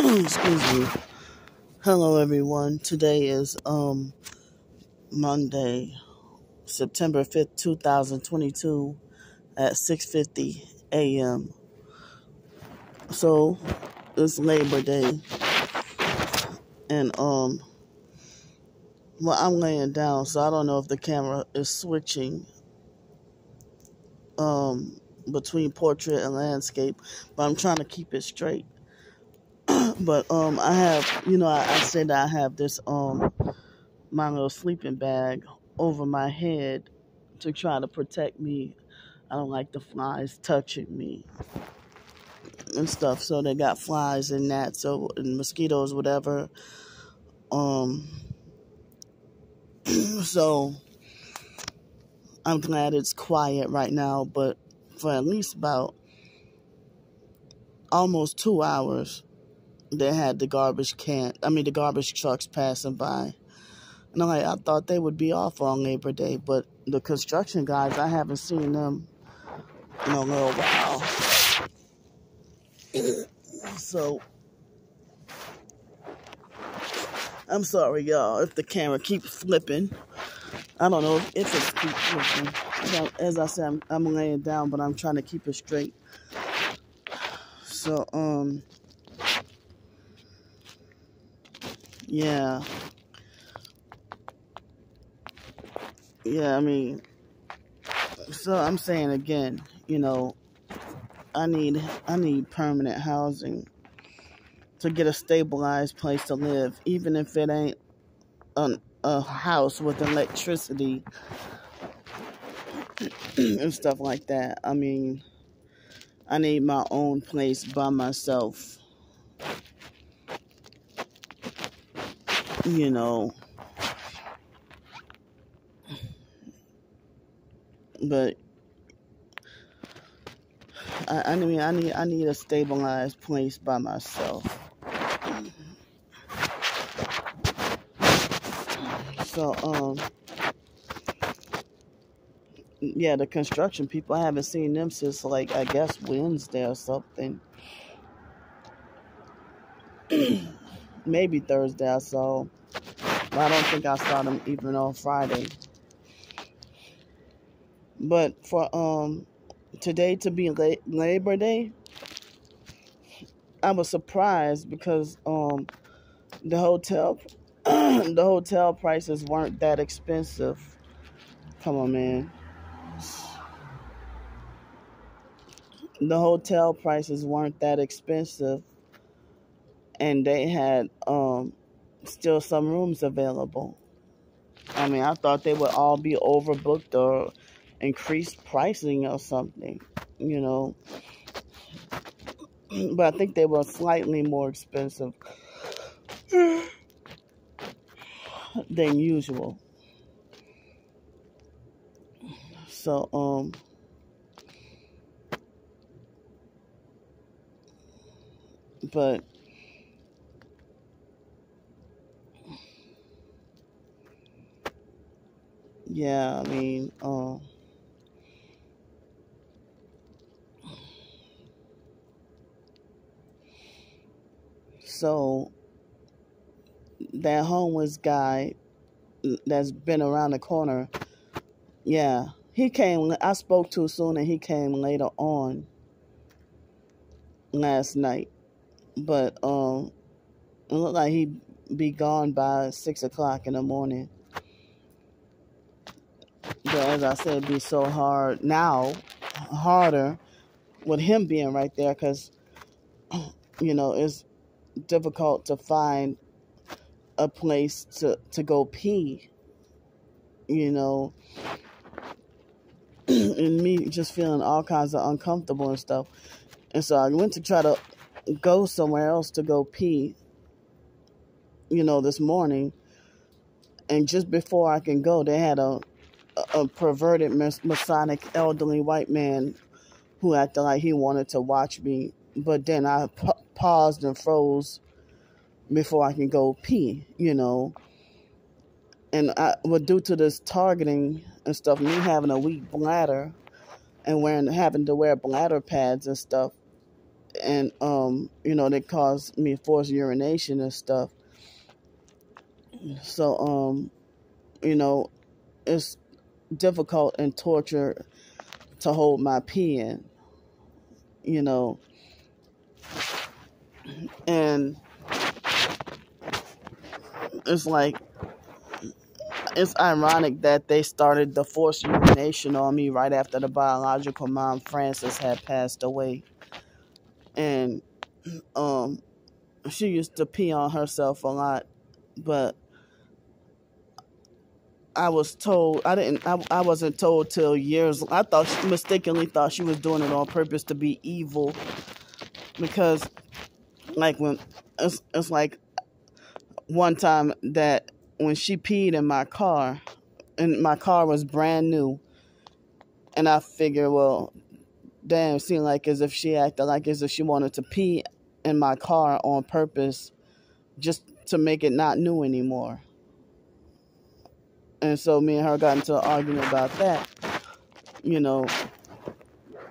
Excuse me. Hello everyone. Today is Monday, September 5th, 2022 at 6:50 a.m. So it's Labor Day and well, I'm laying down, so I don't know if the camera is switching between portrait and landscape, but I'm trying to keep it straight. But I have, I said that I have this my little sleeping bag over my head to try to protect me. I don't like the flies touching me and stuff. So they got flies and gnats and mosquitoes, whatever. So I'm glad it's quiet right now, but for at least about almost 2 hours, they had the garbage trucks passing by. And I thought they would be off on Labor Day, but the construction guys, I haven't seen them in a little while. So, I'm sorry, y'all, if the camera keeps flipping. I don't know if it keeps flipping. As I said, I'm laying down, but I'm trying to keep it straight. So, yeah. Yeah, so I'm saying again, I need permanent housing to get a stabilized place to live, even if it ain't a house with electricity and stuff like that. I need my own place by myself, but I need a stabilized place by myself. So, yeah, the construction people, I haven't seen them since, I guess Wednesday or something. Maybe Thursday I saw, but I don't think I saw them even on Friday. But for today to be Labor Day, I was surprised because the hotel the hotel prices weren't that expensive. Come on, man. The hotel prices weren't that expensive, and they had still some rooms available. I thought they would all be overbooked or increased pricing or something, but I think they were slightly more expensive than usual. So, but yeah, so that homeless guy that's been around the corner, yeah, he came. I spoke too soon, and he came later on last night. But it looked like he'd be gone by 6 o'clock in the morning. But as I said, it'd be so hard now, harder with him being right there, because it's difficult to find a place to go pee. And me just feeling all kinds of uncomfortable and stuff. And so I went to try to go somewhere else to go pee, this morning. And just before I can go, they had a perverted, Masonic, elderly white man who acted like he wanted to watch me. But then I paused and froze before I can go pee, And due to this targeting and stuff, me having a weak bladder and having to wear bladder pads and stuff, and they caused me forced urination and stuff. So you know, it's difficult and torture to hold my pee in, you know, and it's like it's ironic that they started the forced urination on me right after the biological mom Frances had passed away, and um she used to pee on herself a lot, but I was told I wasn't told till years. I thought she mistakenly thought she was doing it on purpose to be evil, because like when it's like one time that when she peed in my car, and my car was brand new, and I figured, well, damn, it seemed like as if she acted like as if she wanted to pee in my car on purpose just to make it not new anymore. And so me and her got into an argument about that, you know.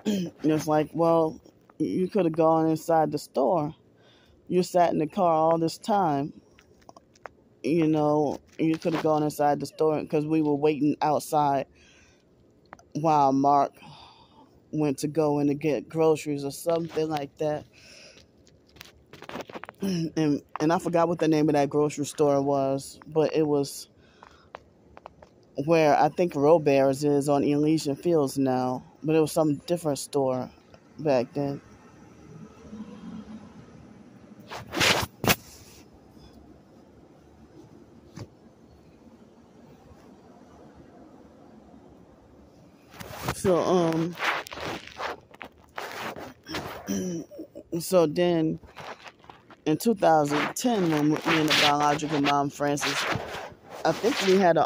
And it's like, well, you could have gone inside the store. You sat in the car all this time, you could have gone inside the store because we were waiting outside while Mark went to go in to get groceries or something like that. And I forgot what the name of that grocery store was, but it was where I think Robert's is on Elysian Fields now, but it was some different store back then. So so then in 2010, when me and the biological mom Frances, I think we had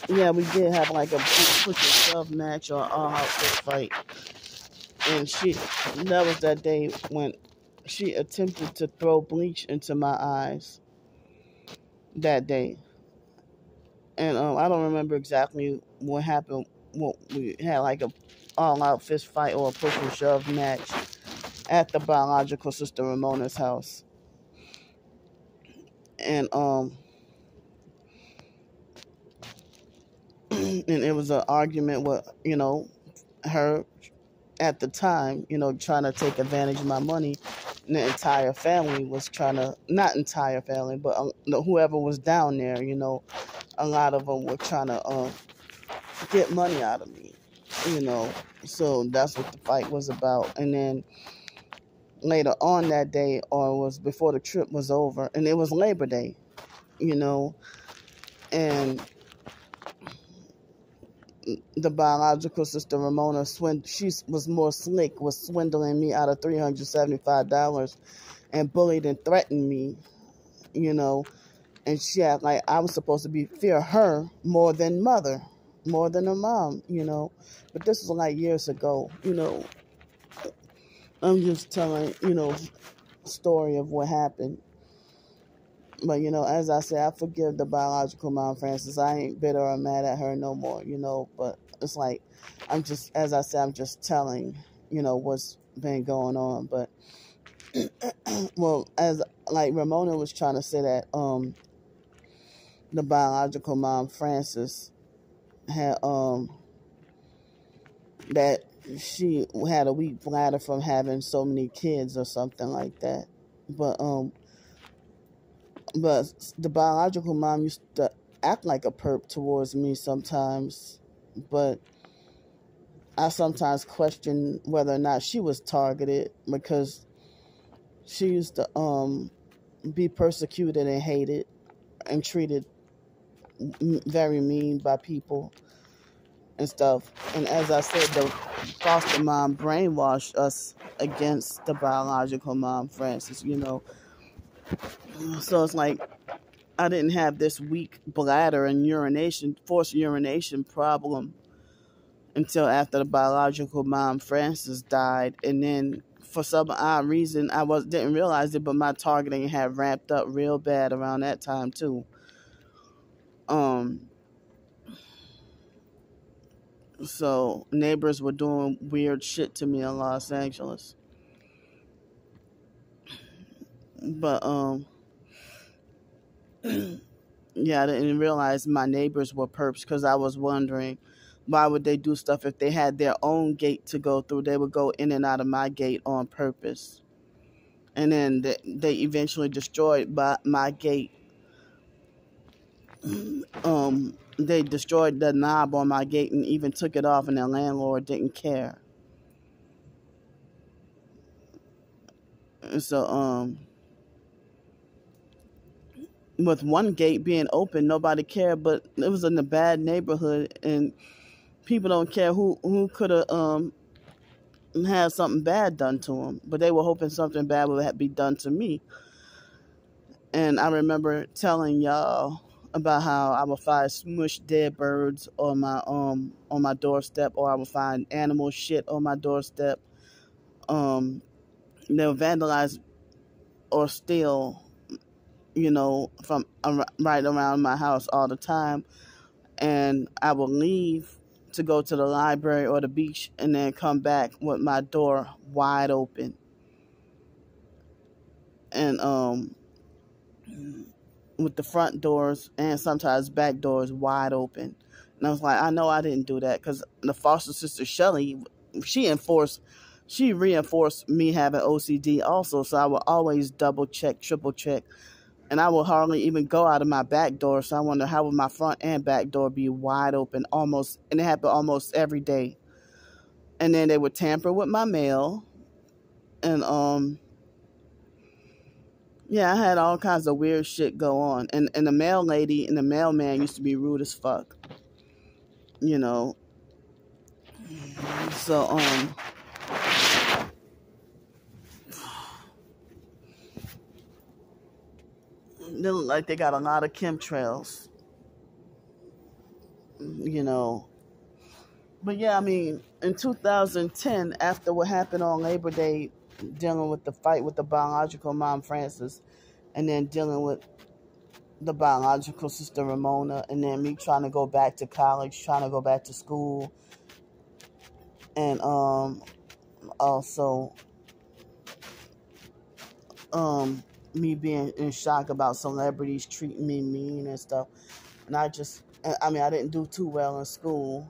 we did have like a push and shove match or all out fist fight, and that was that day when she attempted to throw bleach into my eyes that day. And I don't remember exactly what happened. What we had like a all-out fist fight or a push and shove match at the biological sister Ramona's house, and and it was an argument with her at the time, trying to take advantage of my money. And the entire family was trying to, not entire family, but whoever was down there, a lot of them were trying to get money out of me, you know. So that's what the fight was about. And then later on that day, or it was before the trip was over, and it was Labor Day, and the biological sister Ramona, she was more slick, was swindling me out of $375 and bullied and threatened me, and she had like I was supposed to fear her more than her mom, but this was like years ago, I'm just telling, story of what happened. But, as I said, I forgive the biological mom, Frances. I ain't bitter or mad at her no more, but it's like, as I said, I'm just telling, what's been going on. But, well, as like Ramona was trying to say that the biological mom, Frances, had, that she had a weak bladder from having so many kids or something like that. But the biological mom used to act like a perp towards me sometimes, but I sometimes question whether or not she was targeted, because she used to be persecuted and hated and treated very mean by people and stuff. And as I said, the foster mom brainwashed us against the biological mom, Frances, So it's like I didn't have this weak bladder and forced urination problem until after the biological mom, Frances, died. And then for some odd reason, didn't realize it, but my targeting had ramped up real bad around that time too. So neighbors were doing weird shit to me in Los Angeles. But yeah, I didn't realize my neighbors were perps because I was wondering why would they do stuff if they had their own gate to go through. They would go in and out of my gate on purpose, and then they eventually destroyed my gate. They destroyed the knob on my gate and even took it off, and the landlord didn't care. And so with one gate being open, nobody cared, but it was in a bad neighborhood, and people don't care who could have had something bad done to them, but they were hoping something bad would be done to me. And I remember telling y'all about how I would find smushed dead birds on my doorstep, or I would find animal shit on my doorstep. They'll vandalize or steal, from right around my house all the time. And I will leave to go to the library or the beach and then come back with my door wide open. And with the front doors and sometimes back doors wide open. And I was like, I know I didn't do that, because the foster sister Shelly, she reinforced me having OCD also. So I would always double check, triple check, and I would hardly even go out of my back door. So I wonder how would my front and back door be wide open almost, and it happened almost every day. And then they would tamper with my mail, and yeah, I had all kinds of weird shit go on. And the mail lady and the mailman used to be rude as fuck. So they look like they got a lot of chemtrails. you know. But yeah, I mean, in 2010, after what happened on Labor Day, dealing with the fight with the biological mom, Frances, and then dealing with the biological sister, Ramona, and then me trying to go back to college, trying to go back to school, and also me being in shock about celebrities treating me mean and stuff. And I didn't do too well in school,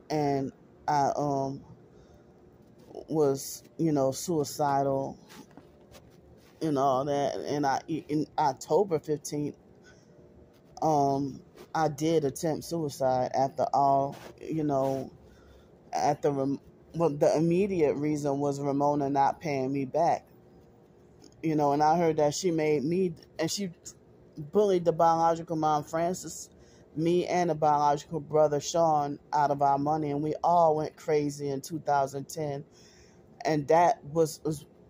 and I was, suicidal and all that. And in October 15th, I did attempt suicide after all, the immediate reason was Ramona not paying me back. And I heard that she bullied the biological mom, Frances, me and the biological brother, Sean, out of our money, and we all went crazy in 2010. And that was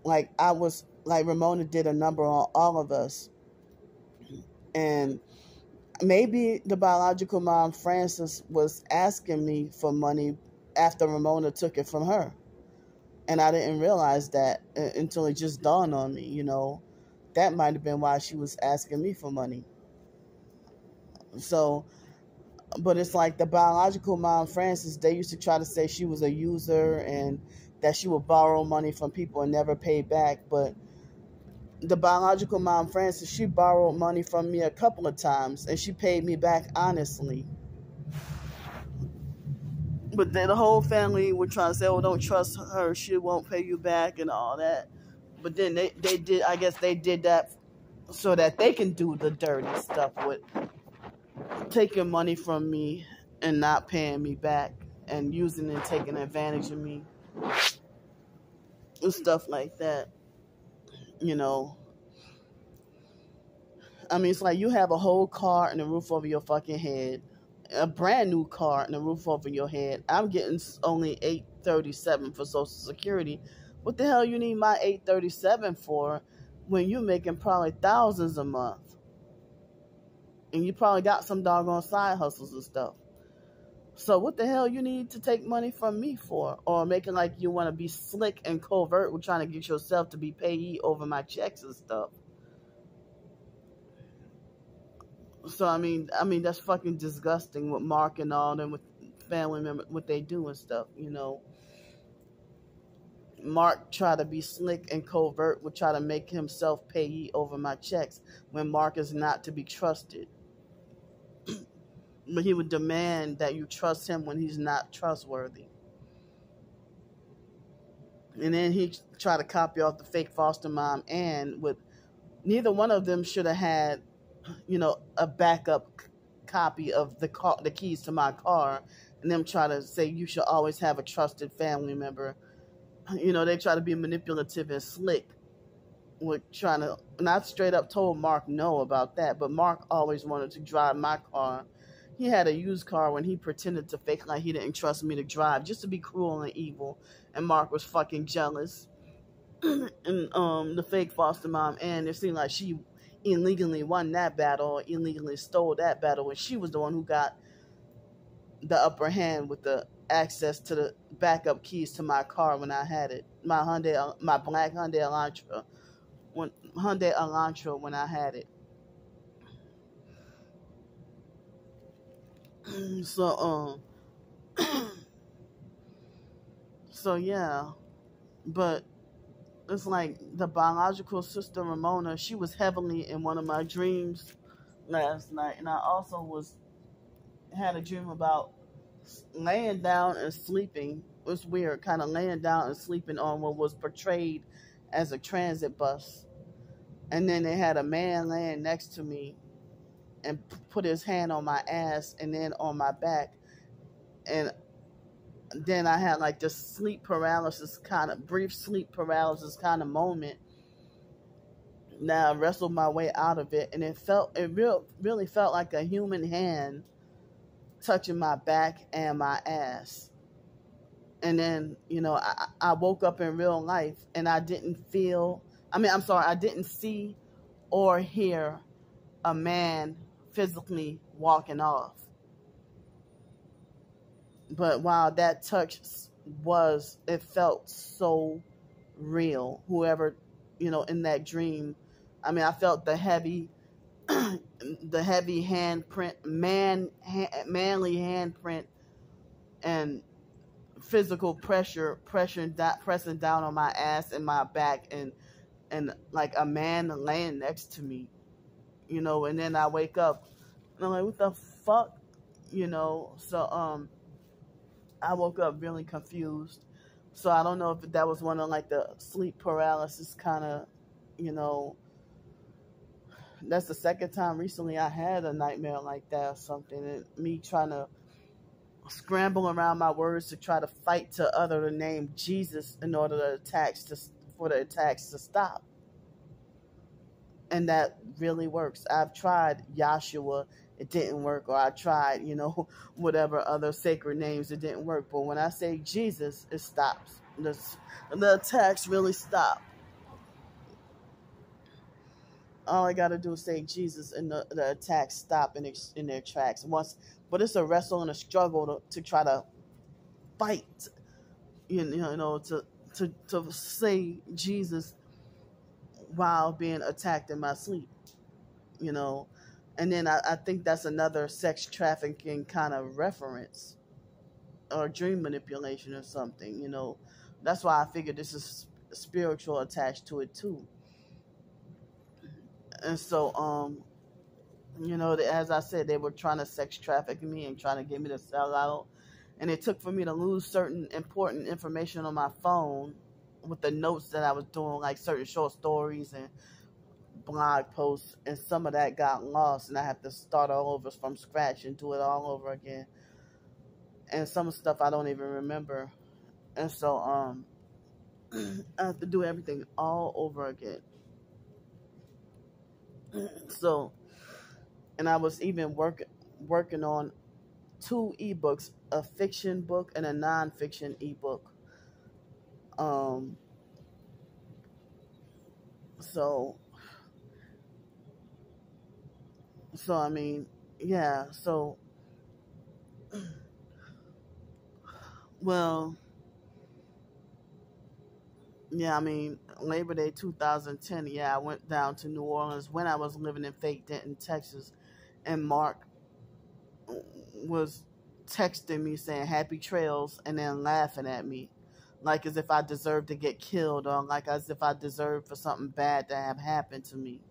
like, Ramona did a number on all of us. And maybe the biological mom, Frances, was asking me for money after Ramona took it from her. And I didn't realize that until it just dawned on me, that might have been why she was asking me for money. So, but it's like the biological mom, Frances, they used to try to say she was a user and that she would borrow money from people and never pay back. But the biological mom, Frances, she borrowed money from me a couple of times and she paid me back honestly. But then the whole family were trying to say, oh, don't trust her, she won't pay you back and all that. But then they did, I guess they did that so that they can do the dirty stuff with taking money from me and not paying me back and using and taking advantage of me and stuff like that. I mean, it's like you have a whole car and a roof over your fucking head, a brand new car and a roof over your head. I'm getting only $837 for Social Security. What the hell you need my $837 for when you're making probably thousands a month? And you probably got some doggone side hustles and stuff. So what the hell you need to take money from me for? Or making like you want to be slick and covert with trying to get yourself to be payee over my checks and stuff. So I mean that's fucking disgusting with Mark and all them, with family members, what they do and stuff, Mark tried to be slick and covert, would try to make himself payee over my checks when Mark is not to be trusted. But he would demand that you trust him when he's not trustworthy. And then he tried to copy off the fake foster mom, and with neither one of them should have had, a backup copy of the keys to my car, and them try to say you should always have a trusted family member. They try to be manipulative and slick with trying to, and I straight up told Mark no about that, but Mark always wanted to drive my car. He had a used car when he pretended to fake like he didn't trust me to drive just to be cruel and evil, and Mark was fucking jealous. And the fake foster mom, and it seemed like she illegally won that battle or illegally stole that battle, and she was the one who got the upper hand with the access to the backup keys to my car when I had it, my black Hyundai Elantra when I had it. So yeah, but it's like the biological sister Ramona, she was heavily in one of my dreams last night, and I also had a dream about laying down and sleeping. It was weird, kind of laying down and sleeping on what was portrayed as a transit bus, and then they had a man laying next to me and put his hand on my ass and then on my back, and then I had like this brief sleep paralysis kind of moment. Now I wrestled my way out of it, and it really felt like a human hand touching my back and my ass. And then, I woke up in real life, and I didn't see or hear a man physically walking off. But while that touch it felt so real. Whoever, in that dream, I felt the heavy handprint, manly handprint, and physical pressing down on my ass and my back, and like a man laying next to me, and then I wake up and I'm like, what the fuck, so I woke up really confused. So I don't know if that was one of like the sleep paralysis kind of, that's the second time recently I had a nightmare like that or something, and me trying to scramble around my words to try to fight to utter the name Jesus in order for the attacks to stop. And that really works. I've tried Yahshua, it didn't work, or I tried, whatever other sacred names, it didn't work. But when I say Jesus, it stops. The attacks really stop. All I gotta do is say Jesus, and the attacks stop in their tracks. But it's a wrestle and a struggle to try to fight, to say Jesus while being attacked in my sleep, And then I think that's another sex trafficking kind of reference or dream manipulation or something, That's why I figured this is spiritual attached to it too. And so, as I said, they were trying to sex traffic me and trying to get me to sell out. And it took for me to lose certain important information on my phone with the notes that I was doing, like certain short stories and blog posts, and some of that got lost, and I have to start all over from scratch and do it all over again. And some stuff I don't even remember. And so I have to do everything all over again. So, and I was even working on 2 ebooks, a fiction book and a non-fiction ebook. So I mean, yeah, so, well, yeah, Labor Day 2010, yeah, I went down to New Orleans when I was living in fake Denton, Texas, and Mark was texting me saying happy trails and then laughing at me. like as if I deserve to get killed, or like as if I deserve for something bad to have happened to me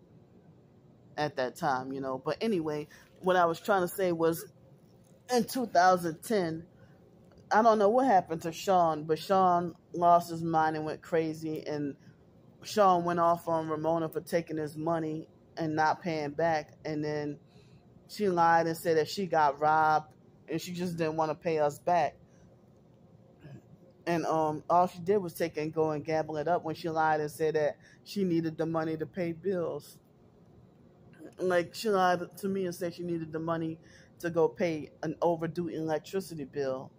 at that time, you know. But anyway, what I was trying to say was in 2010, I don't know what happened to Sean, but Sean lost his mind and went crazy, and Sean went off on Ramona for taking his money and not paying back, and then she lied and said that she got robbed and she just didn't want to pay us back. And all she did was take and go and gamble it up when she lied and said that she needed the money to pay bills. Like, she lied to me and said she needed the money to go pay an overdue electricity bill.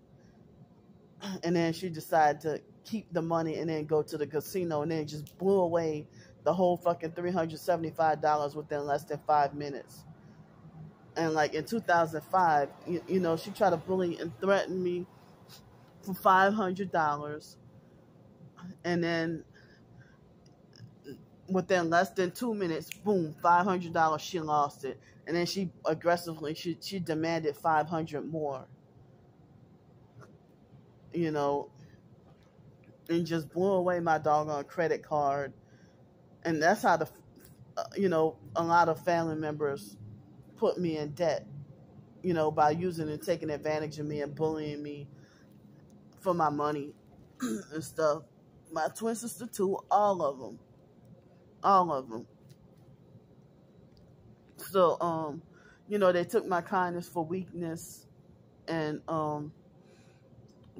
And then she decided to keep the money and then go to the casino, and then just blew away the whole fucking $375 within less than 5 minutes. And like in 2005, you know, she tried to bully and threaten me for $500, and then within less than 2 minutes, boom, $500, she lost it. And then she aggressively she demanded 500 more, you know, and just blew away my doggone credit card. And that's how you know, a lot of family members put me in debt, you know, by using and taking advantage of me and bullying me for my money and stuff. My twin sister too, all of them. So, you know, they took my kindness for weakness, and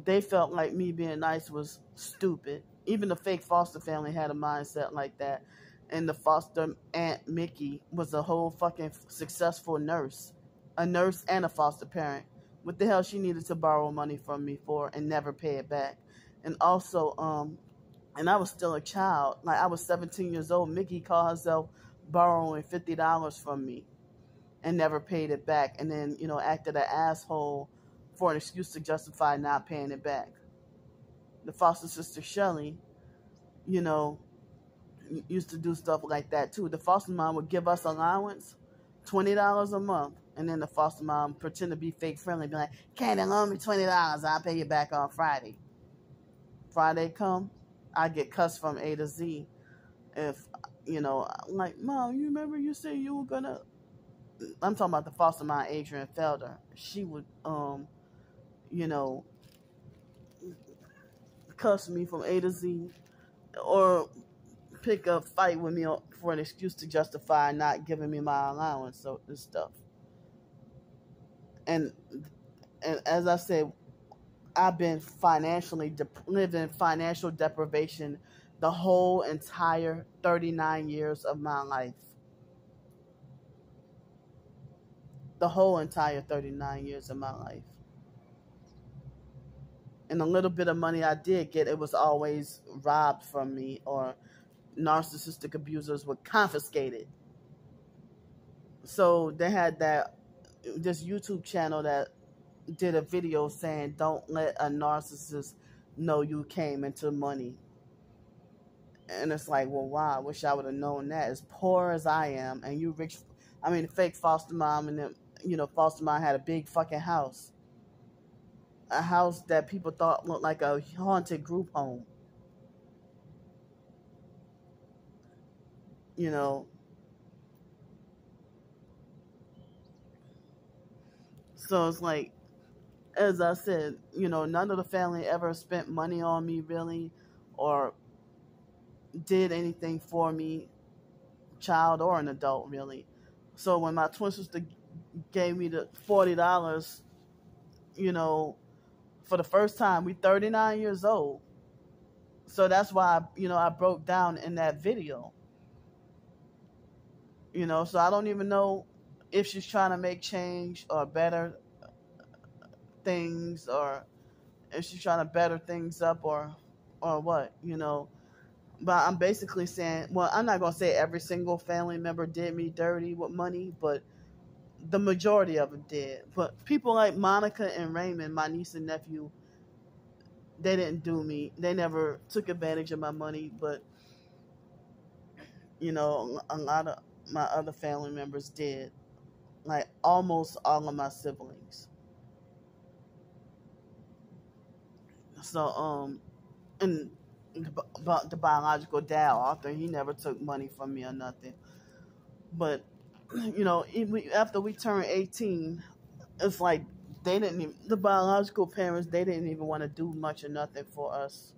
they felt like me being nice was stupid. Even the fake foster family had a mindset like that. And the foster aunt Mickey was a whole fucking successful nurse, a nurse and a foster parent. What the hell she needed to borrow money from me for and never pay it back? And also, and I was still a child. Like, I was 17 years old. Mickey called herself borrowing $50 from me and never paid it back. And then, you know, acted an asshole for an excuse to justify not paying it back. The foster sister Shelly, you know, used to do stuff like that too. The foster mom would give us allowance, $20 a month, and then the foster mom pretend to be fake friendly, be like, "Candy, loan me $20. I'll pay you back on Friday." Friday come, I get cussed from A to Z. If, you know, I'm like, "Mom, you remember you said you were gonna?" I'm talking about the foster mom, Adrian Felder. She would, you know, cuss me from A to Z, or pick a fight with me for an excuse to justify not giving me my allowance, so this stuff. And as I said, I've been living financial deprivation the whole entire 39 years of my life. The whole entire 39 years of my life. And the little bit of money I did get, it was always robbed from me, or narcissistic abusers would confiscate it. So they had this YouTube channel that did a video saying, "Don't let a narcissist know you came into money." And it's like, well, wow, I wish I would have known that. As poor as I am, and you rich, I mean, fake foster mom, and then, you know, foster mom had a big fucking house. A house that people thought looked like a haunted group home. You know, so it's like, as I said, you know, none of the family ever spent money on me really, or did anything for me, child or an adult really. So when my twin sister gave me the $40, you know, for the first time, we 39 years old. So that's why, you know, I broke down in that video. You know, so I don't even know if she's trying to make change or better things, or if she's trying to better things up, or what, you know. But I'm basically saying, well, I'm not going to say every single family member did me dirty with money, but the majority of them did. But people like Monica and Raymond, my niece and nephew, they didn't do me. They never took advantage of my money, but, you know, a lot of my other family members did. Like, almost all of my siblings. So, And the biological dad, Arthur, he never took money from me or nothing. But after we turned 18, it's like they didn't even, the biological parents, they didn't even want to do much or nothing for us.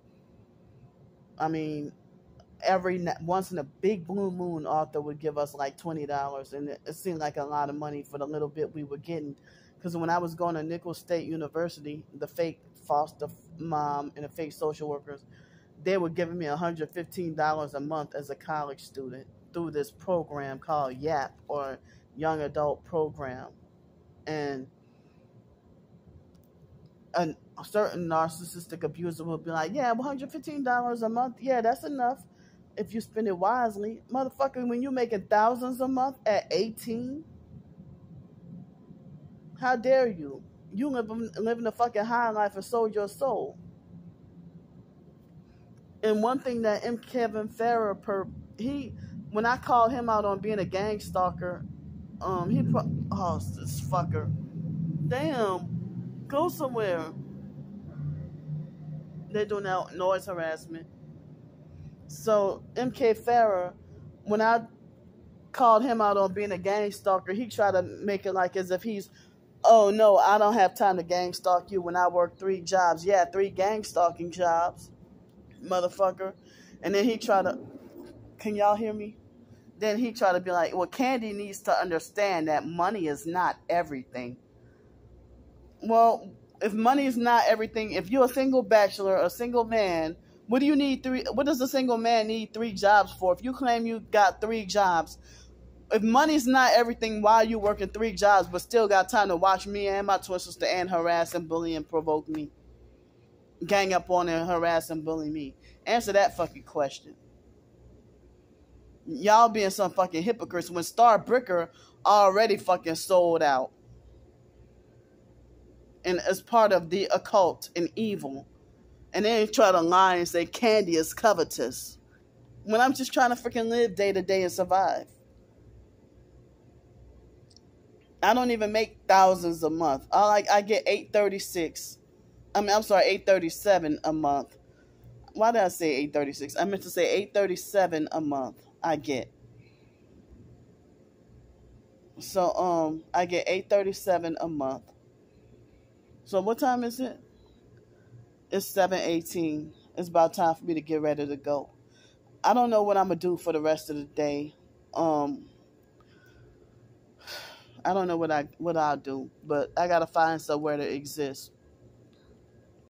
I mean, once in a big blue moon, Arthur would give us like $20, and it seemed like a lot of money for the little bit we were getting. Because when I was going to Nicholls State University, the fake foster mom and the fake social workers, they were giving me $115 a month as a college student through this program called YAP, or Young Adult Program. And a certain narcissistic abuser will be like, yeah, $115 a month, yeah, that's enough if you spend it wisely. Motherfucker, when you're making thousands a month at 18, how dare you? You living a fucking high life and sold your soul. And one thing that Kevin Farrer, when I called him out on being a gang stalker, this fucker, damn, go somewhere. They're doing that noise harassment. So MK Farrer, when I called him out on being a gang stalker, he tried to make it like as if he's, oh no, I don't have time to gang stalk you when I work 3 jobs. Yeah, 3 gang stalking jobs, motherfucker. And then he tried to, can y'all hear me? Then he tried to be like, well, Candy needs to understand that money is not everything. Well, if money is not everything, if you're a single bachelor, a single man, what does a single man need 3 jobs for? If you claim you got 3 jobs, if money's not everything, why are you working 3 jobs but still got time to watch me and my twin sister and harass and bully and provoke me? Gang up on and harass and bully me. Answer that fucking question. Y'all being some fucking hypocrites when Star Bricker already fucking sold out and as part of the occult and evil. And then try to lie and say Candy is covetous when I'm just trying to freaking live day to day and survive. I don't even make thousands a month. I get $837 a month. Why did I say $836? I meant to say $837 a month. I get. So I get $837 a month. So what time is it? It's 7:18. It's about time for me to get ready to go. I don't know what I'm gonna do for the rest of the day. I don't know what I'll do, but I gotta find somewhere to exist.